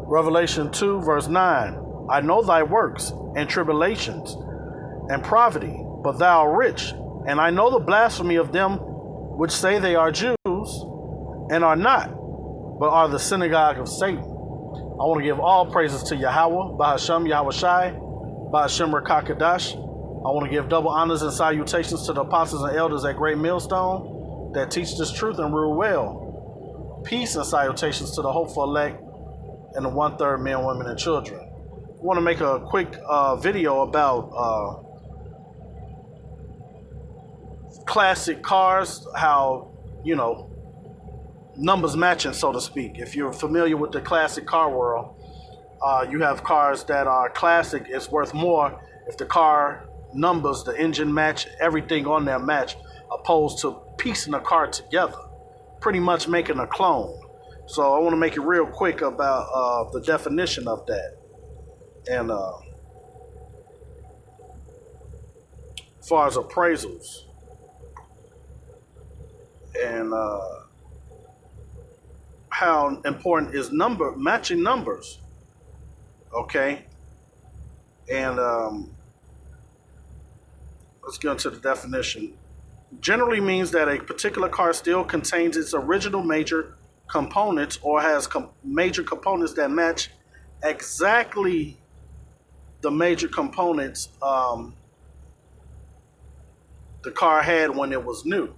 Revelation 2, verse 9. I know thy works, and tribulations, and poverty, but thou art rich. And I know the blasphemy of them which say they are Jews, and are not, but are the synagogue of Satan. I want to give all praises to Yahweh, Bahashem Yahweh Shai, Bahashem Rakakadash. I want to give double honors and salutations to the apostles and elders at Great Millstone that teach this truth and rule well. Peace and salutations to the hopeful elect and the 1/3 men, women, and children. I want to make a quick video about classic cars, how, numbers matching, so to speak. If you're familiar with the classic car world, you have cars that are classic. It's worth more if the car numbers, the engine match, everything on there match, opposed to piecing a car together, pretty much making a clone. So I want to make it real quick about the definition of that. And as far as appraisals and how important is matching numbers, okay? And let's get into the definition. Generally means that a particular car still contains its original major components or has major components that match exactly the major components the car had when it was new,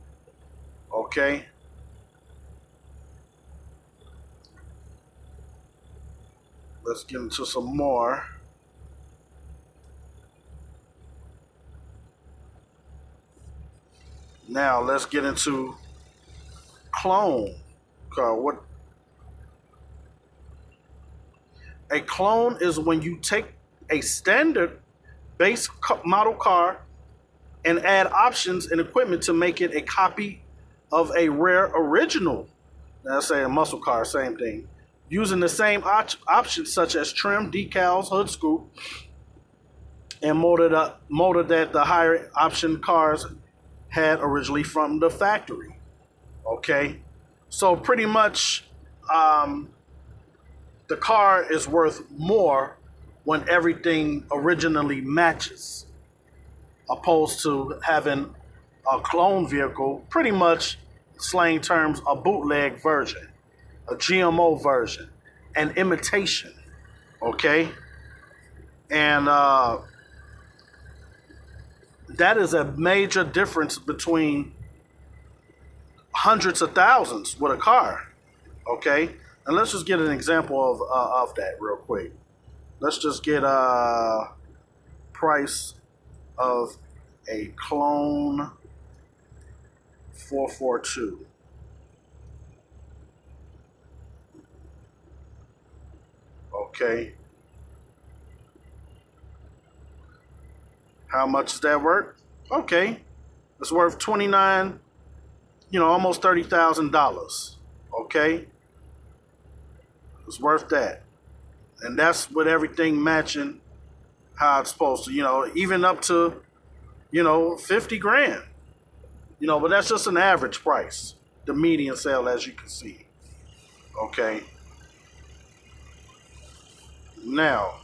okay? Let's get into some more. Now let's get into clone. What a clone is when you take a standard base model car and add options and equipment to make it a copy of a rare original. Let's say a muscle car, same thing. Using the same options such as trim, decals, hood scoop, and motor that the higher option cars had originally from the factory. Okay, so pretty much the car is worth more when everything originally matches, opposed to having a clone vehicle, pretty much slang terms, a bootleg version, a GMO version, an imitation, okay? And that is a major difference between hundreds of thousands with a car, okay? And let's just get an example of that real quick. Let's just get a price of a clone 442. Okay. How much is that worth? Okay. It's worth 29, almost $30,000. Okay. It's worth that. And that's with everything matching how it's supposed to, even up to, 50 grand. But that's just an average price, the median sale, as you can see. Okay. Now,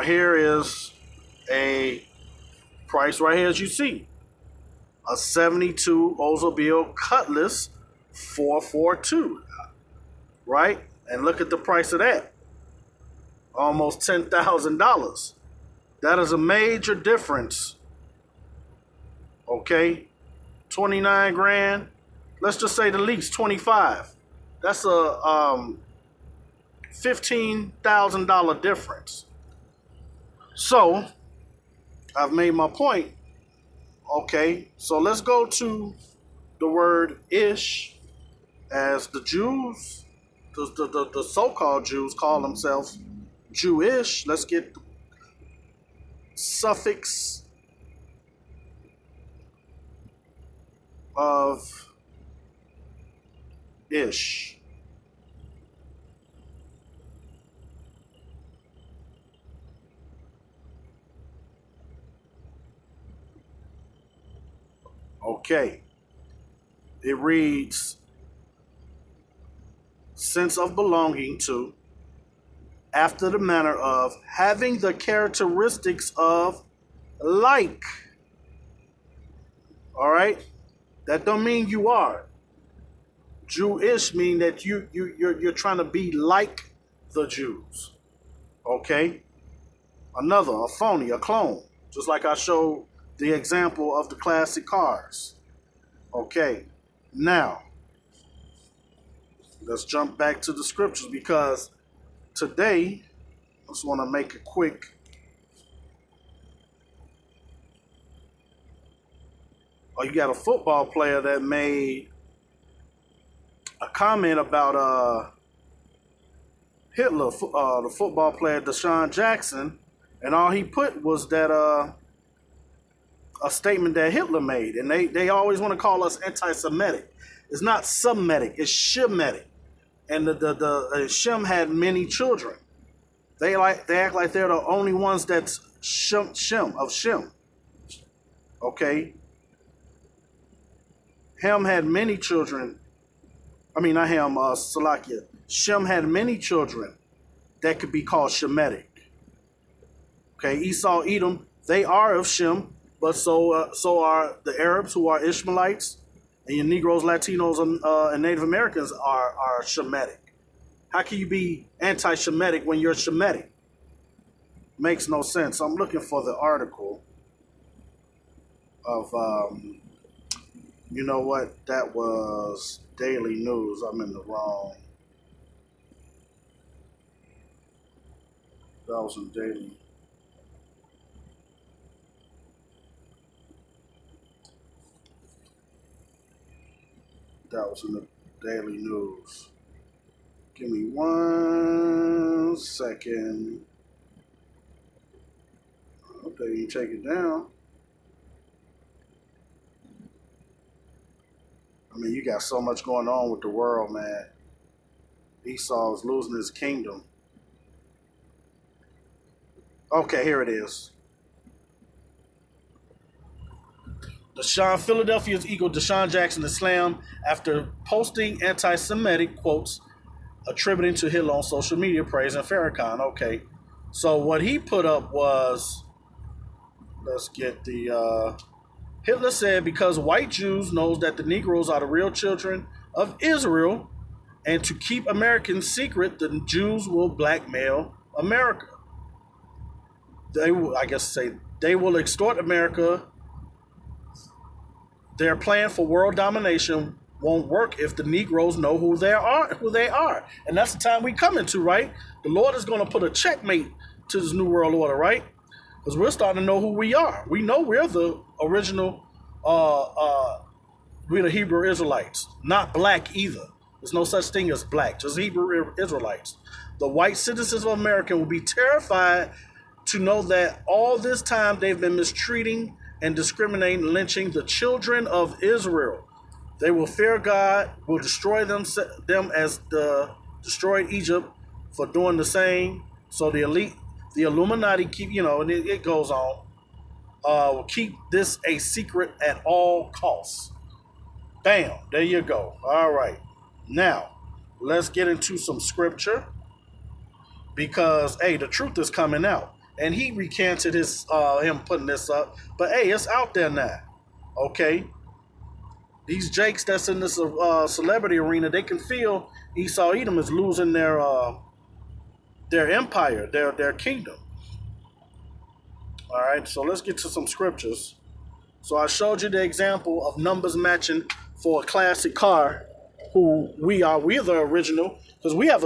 here is a price right here, as you see. A 72 Oldsmobile Cutlass 442, right? And look at the price of that. Almost $10,000. That is a major difference. Okay? 29 grand. Let's just say the least 25. That's a $15,000 difference. So, I've made my point. Okay, so let's go to the word ish, as the Jews, the so-called Jews call themselves Jewish. Let's get the suffix of ish. Okay. It reads sense of belonging to, after the manner of, having the characteristics of, like. All right? That don't mean you are. Jewish mean that you're trying to be like the Jews. Okay? Another, a phony, a clone. Just like I showed the example of the classic cars. Okay. Now, let's jump back to the scriptures, because today, I just want to make a quick you got a football player that made a comment about Hitler, the football player Deshaun Jackson, and all he put was that a statement that Hitler made, and they always want to call us anti-Semitic. It's not Semitic, it's Shemitic, and the Shem had many children. They act like they're the only ones that's Shem of Shem. Okay. Ham had many children. I mean, not Ham, Salakia. Shem had many children that could be called Shemitic. Okay, Esau, Edom, they are of Shem, but so are the Arabs, who are Ishmaelites, and your Negroes, Latinos, and Native Americans are Shemitic. How can you be anti-Shemitic when you're Shemitic? Makes no sense. I'm looking for the article of, you know what? That was Daily News. I'm in the wrong. That was in Daily. That was in the Daily News. Give me 1 second. I hope they didn't take it down. I mean, you got so much going on with the world, man. Esau's losing his kingdom. Okay, here it is. Philadelphia's Eagle Deshaun Jackson is slammed after posting anti-Semitic quotes attributing to Hitler on social media, praising Farrakhan. Okay, so what he put up was, let's get the, Hitler said, because white Jews knows that the Negroes are the real children of Israel, and to keep Americans secret, the Jews will blackmail America. They will, I guess, say they will extort America. Their plan for world domination won't work if the Negroes know who they are. And that's the time we come into, right? The Lord is going to put a checkmate to this new world order, right? Because we're starting to know who we are. We know we're the original, we're the Hebrew Israelites, not black either. There's no such thing as black, just Hebrew Israelites. The white citizens of America will be terrified to know that all this time they've been mistreating and discriminating, lynching the children of Israel. They will fear God, will destroy them as the destroyed Egypt for doing the same. So the elite, the Illuminati keep, and it goes on, will keep this a secret at all costs. Bam, there you go. All right. Now, let's get into some scripture, because, hey, the truth is coming out. And he recanted him putting this up. But, hey, it's out there now. Okay? These jakes that's in this celebrity arena, they can feel Esau Edom is losing their empire, their kingdom. All right, so let's get to some scriptures. So I showed you the example of numbers matching for a classic car, who we're the original, because we have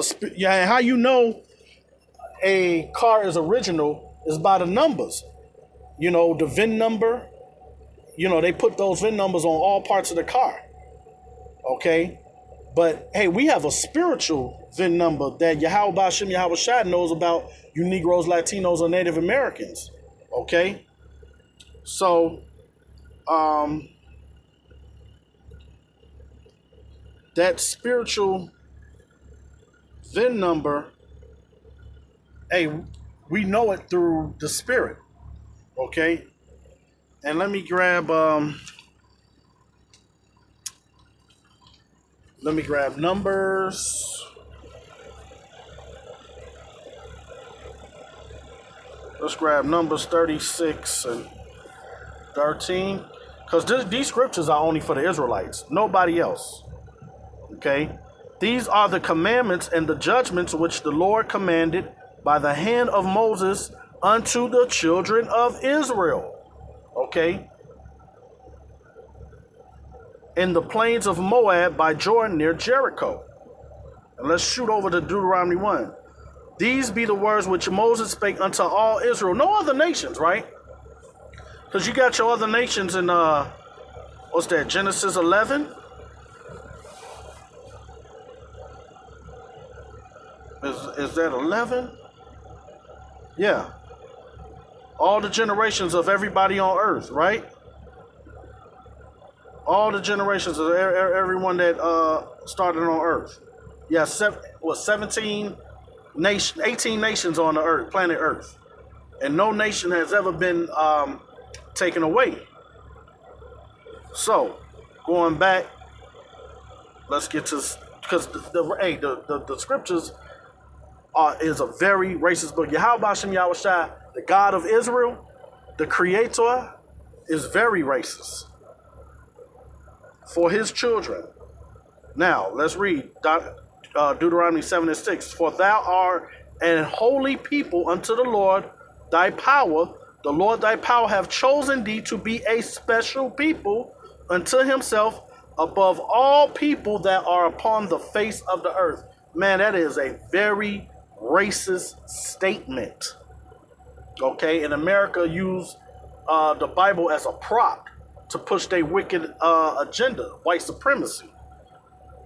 how you know a car is original is by the numbers. The VIN number. They put those VIN numbers on all parts of the car. Okay? But, hey, we have a spiritual VIN number that Yahweh Ba'Shem Yahweh Shai knows about you Negroes, Latinos, or Native Americans. Okay? So, that spiritual VIN number, hey, we know it through the spirit. Okay? And let me grab Numbers. Let's grab Numbers 36 and 13. Because these scriptures are only for the Israelites, nobody else. Okay? These are the commandments and the judgments which the Lord commanded by the hand of Moses unto the children of Israel. Okay? In the plains of Moab by Jordan near Jericho. And let's shoot over to Deuteronomy 1. These be the words which Moses spake unto all Israel. No other nations, right? Because you got your other nations in, what's that, Genesis 11? Is that 11? Yeah. All the generations of everybody on earth, right? All the generations of everyone that started on earth. Yeah, 17 nation, 18 nations on the earth, planet Earth. And no nation has ever been taken away. So, going back, let's get to, because the scriptures is a very racist book. Yahweh Hashem Yahushua, the God of Israel, the Creator, is very racist for his children. Now, let's read Deuteronomy 7 and 6. For thou art an holy people unto the Lord thy power. The Lord thy power have chosen thee to be a special people unto himself above all people that are upon the face of the earth. Man, that is a very racist statement. Okay, in America, use the Bible as a prop to push their wicked agenda, white supremacy.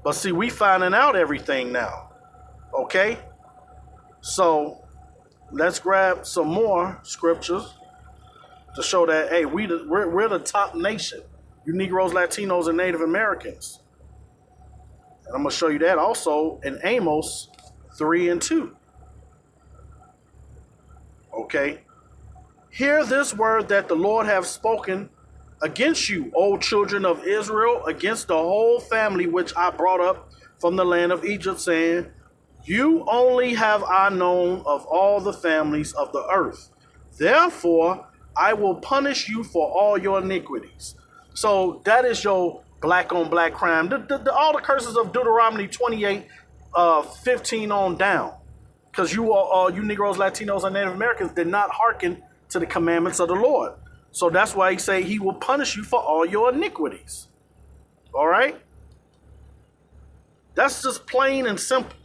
But see, we finding out everything now. Okay, so let's grab some more scriptures to show that, hey, we're the top nation. You Negroes, Latinos, and Native Americans. And I'm going to show you that also in Amos 3 and 2. Okay. Hear this word that the Lord have spoken against you, O children of Israel, against the whole family which I brought up from the land of Egypt, saying, you only have I known of all the families of the earth. Therefore, I will punish you for all your iniquities. So that is your black on black crime. All the curses of Deuteronomy 28, 15 on down. Because you Negroes, Latinos, and Native Americans did not hearken to the commandments of the Lord. So that's why he say he will punish you for all your iniquities. All right? That's just plain and simple.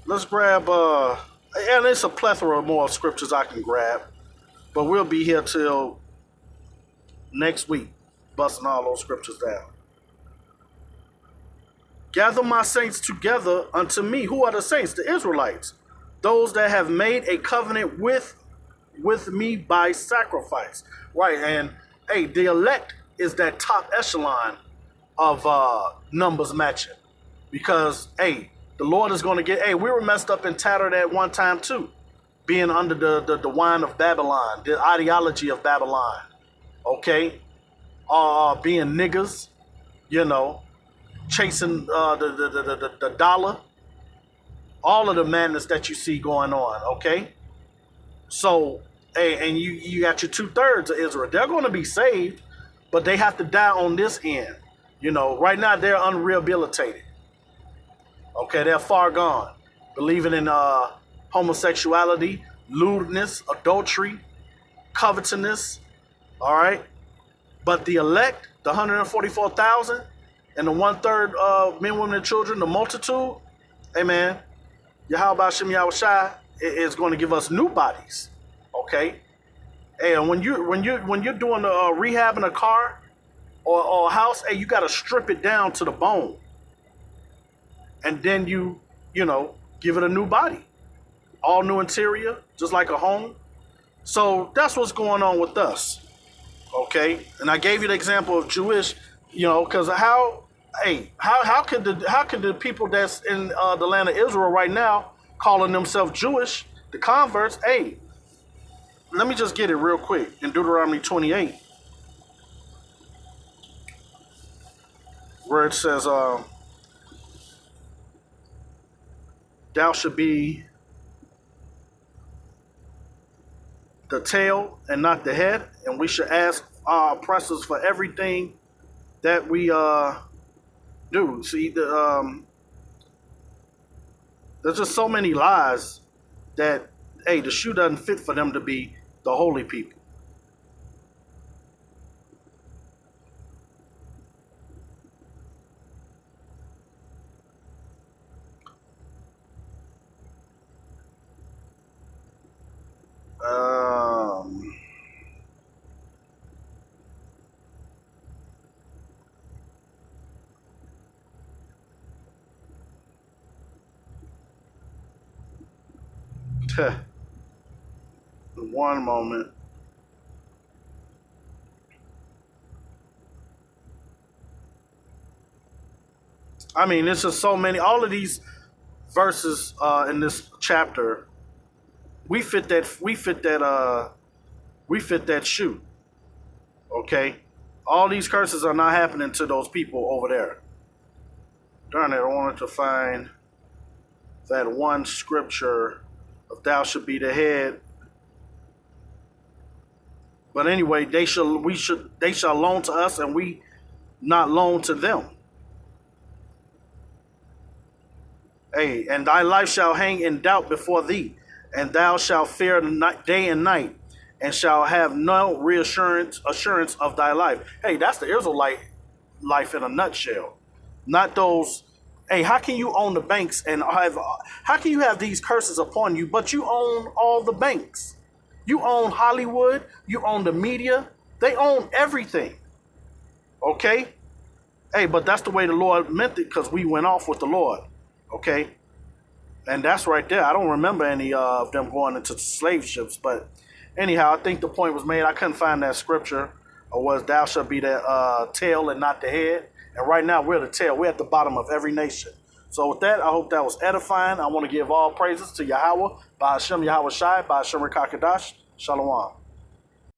Let's grab, and it's a plethora of more scriptures I can grab. But we'll be here till next week, busting all those scriptures down. Gather my saints together unto me. Who are the saints? The Israelites. Those that have made a covenant with me by sacrifice. Right, and hey, the elect is that top echelon of numbers matching. Because, hey, the Lord is going to get, hey, we were messed up and tattered at one time too. Being under the wine of Babylon, the ideology of Babylon. Okay? Being niggas, you know, chasing the dollar. All of the madness that you see going on, okay? So, hey, and you got your 2/3 of Israel. They're going to be saved, but they have to die on this end. You know, right now they're unrehabilitated. Okay, they're far gone. Believing in homosexuality, lewdness, adultery, covetousness, all right? But the elect, the 144,000, and the 1/3 of men, women, and children, the multitude, hey man, Yahweh Hashem Yahushua is going to give us new bodies, okay? And when you're doing the rehab in a car or a house, hey, you got to strip it down to the bone, and then you know, give it a new body, all new interior, just like a home. So that's what's going on with us, okay? And I gave you the example of Jewish, you know, because how can the people that's in the land of Israel right now calling themselves Jewish, the converts, hey, let me just get it real quick in Deuteronomy 28, where it says, thou should be the tail and not the head, and we should ask our oppressors for everything that we do. See, there's just so many lies that hey, the shoe doesn't fit for them to be the holy people. Um, one moment. I mean, it's just so many. All of these verses in this chapter, we fit that. We fit that. We fit that shoe. Okay, all these curses are not happening to those people over there. Darn it! I wanted to find that one scripture of "Thou should be the head." But anyway, they shall loan to us, and we not loan to them. Hey, and thy life shall hang in doubt before thee, and thou shalt fear day and night, and shall have no assurance of thy life. Hey, that's the Israelite life in a nutshell. Not those. Hey, how can you own the banks and have? How can you have these curses upon you, but you own all the banks? You own Hollywood. You own the media. They own everything. Okay. Hey, but that's the way the Lord meant it because we went off with the Lord. Okay. And that's right there. I don't remember any of them going into slave ships. But anyhow, I think the point was made. I couldn't find that scripture. Or was thou shalt be the tail and not the head. And right now we're the tail. We're at the bottom of every nation. So with that, I hope that was edifying. I want to give all praises to Yahweh, by Hashem Yahweh Shai, by Hashem Rakakadash. Shalom.